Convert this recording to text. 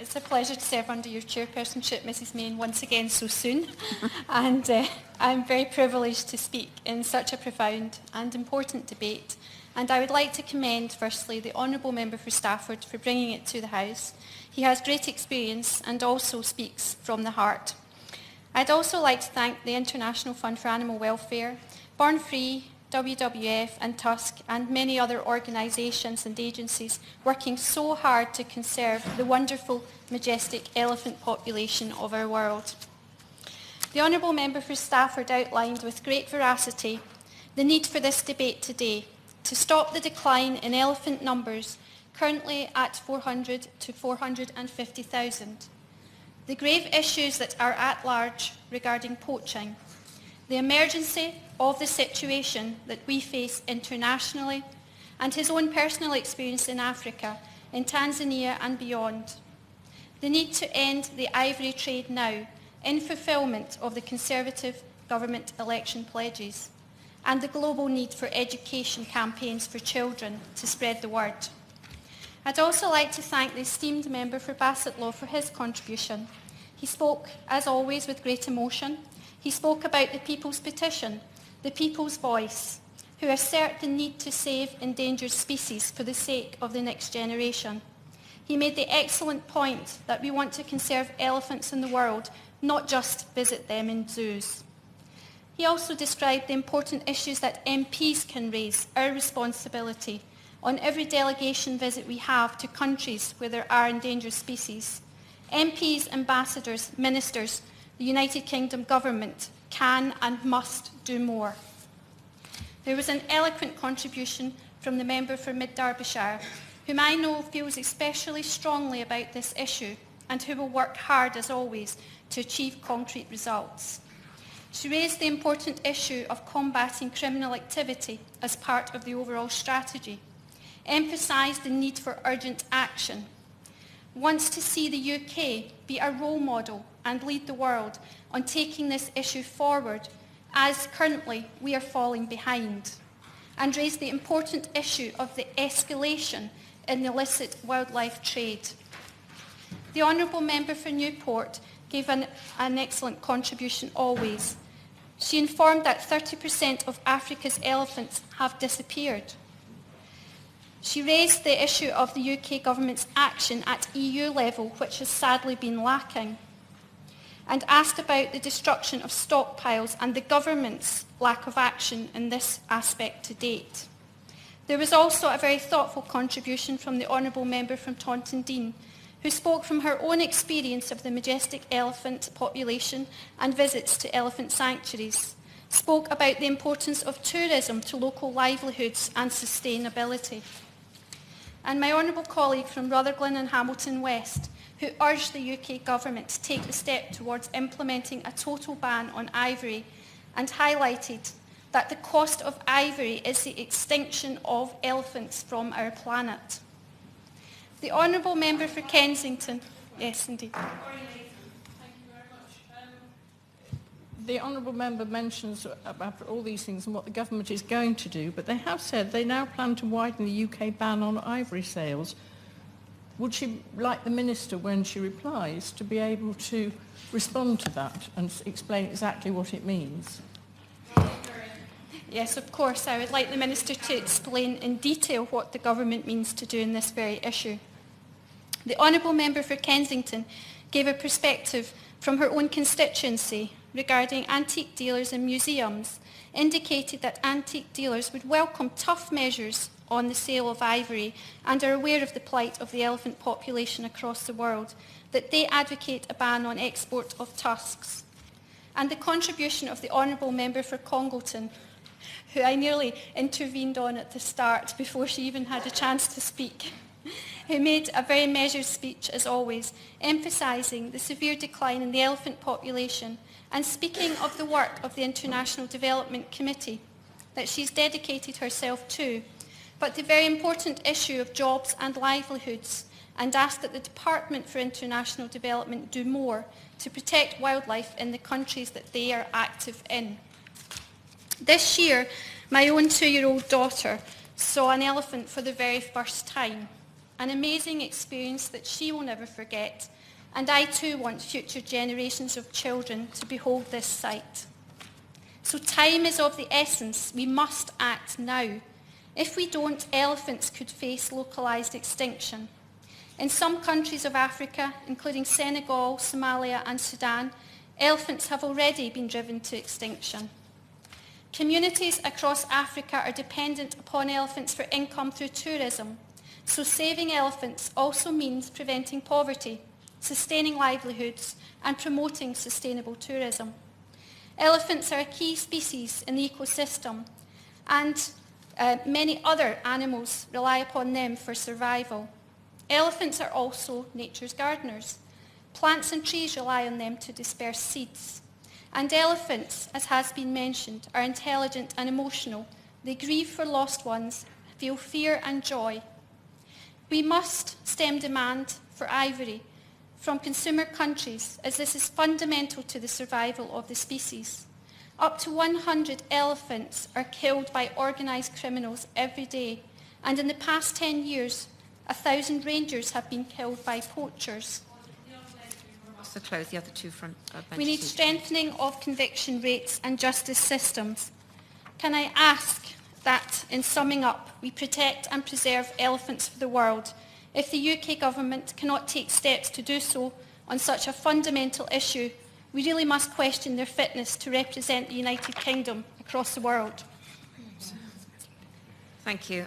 It's a pleasure to serve under your chairpersonship, Mrs May, once again so soon. And I'm very privileged to speak in such a profound and important debate. And I would like to commend, firstly, the Honourable Member for Stafford for bringing it to the House. He has great experience and also speaks from the heart. I'd also like to thank the International Fund for Animal Welfare, Born Free, WWF and Tusk and many other organisations and agencies working so hard to conserve the wonderful, majestic elephant population of our world. The Honourable Member for Stafford outlined with great veracity the need for this debate today to stop the decline in elephant numbers, currently at 400 to 450,000, the grave issues that are at large regarding poaching, the emergency of the situation that we face internationally, and his own personal experience in Africa, in Tanzania and beyond. The need to end the ivory trade now, in fulfilment of the Conservative government election pledges, and the global need for education campaigns for children to spread the word. I'd also like to thank the esteemed member for Bassetlaw for his contribution. He spoke, as always, with great emotion. He spoke about the people's petition, the people's voice, who assert the need to save endangered species for the sake of the next generation. He made the excellent point that we want to conserve elephants in the world, not just visit them in zoos. He also described the important issues that MPs can raise, our responsibility, on every delegation visit we have to countries where there are endangered species. MPs, ambassadors, ministers, the United Kingdom government can and must do more. There was an eloquent contribution from the member for Mid Derbyshire, whom I know feels especially strongly about this issue and who will work hard, as always, to achieve concrete results. She raised the important issue of combating criminal activity as part of the overall strategy, emphasised the need for urgent action, wants to see the UK be a role model and lead the world on taking this issue forward, as currently we are falling behind, and raised the important issue of the escalation in the illicit wildlife trade. The Honourable Member for Newport gave an excellent contribution always. She informed that 30% of Africa's elephants have disappeared. She raised the issue of the UK government's action at EU level, which has sadly been lacking, and asked about the destruction of stockpiles and the government's lack of action in this aspect to date. There was also a very thoughtful contribution from the Honourable Member from Taunton Deane, who spoke from her own experience of the majestic elephant population and visits to elephant sanctuaries, spoke about the importance of tourism to local livelihoods and sustainability. And my honourable colleague from Rutherglen and Hamilton West, who urged the UK government to take the step towards implementing a total ban on ivory and highlighted that the cost of ivory is the extinction of elephants from our planet. The Honourable Member for Kensington. Yes, indeed. Thank you very much. The Honourable Member mentions about all these things and what the government is going to do, but they have said they now plan to widen the UK ban on ivory sales. Would she like the Minister, when she replies, to be able to respond to that and explain exactly what it means? Yes, of course. I would like the Minister to explain in detail what the government means to do in this very issue. The Honourable Member for Kensington gave a perspective from her own constituency regarding antique dealers and museums, indicated that antique dealers would welcome tough measures on the sale of ivory and are aware of the plight of the elephant population across the world, that they advocate a ban on export of tusks. And the contribution of the Honourable Member for Congleton, who I nearly intervened on at the start before she even had a chance to speak, who made a very measured speech, as always, emphasising the severe decline in the elephant population and speaking of the work of the International Development Committee that she's dedicated herself to, but the very important issue of jobs and livelihoods, and asked that the Department for International Development do more to protect wildlife in the countries that they are active in. This year, my own 2-year-old daughter saw an elephant for the very first time, an amazing experience that she will never forget, and I too want future generations of children to behold this sight. So time is of the essence. We must act now. If we don't, elephants could face localised extinction. In some countries of Africa, including Senegal, Somalia and Sudan, elephants have already been driven to extinction. Communities across Africa are dependent upon elephants for income through tourism, so saving elephants also means preventing poverty, sustaining livelihoods and promoting sustainable tourism. Elephants are a key species in the ecosystem, and many other animals rely upon them for survival. Elephants are also nature's gardeners. Plants and trees rely on them to disperse seeds. And elephants, as has been mentioned, are intelligent and emotional. They grieve for lost ones, feel fear and joy. We must stem demand for ivory from consumer countries, as this is fundamental to the survival of the species. Up to 100 elephants are killed by organised criminals every day, and in the past 10 years, 1,000 rangers have been killed by poachers. To close the other two front We need strengthening of conviction rates and justice systems. Can I ask that, in summing up, we protect and preserve elephants for the world? If the UK government cannot take steps to do so on such a fundamental issue, we really must question their fitness to represent the United Kingdom across the world. Thank you.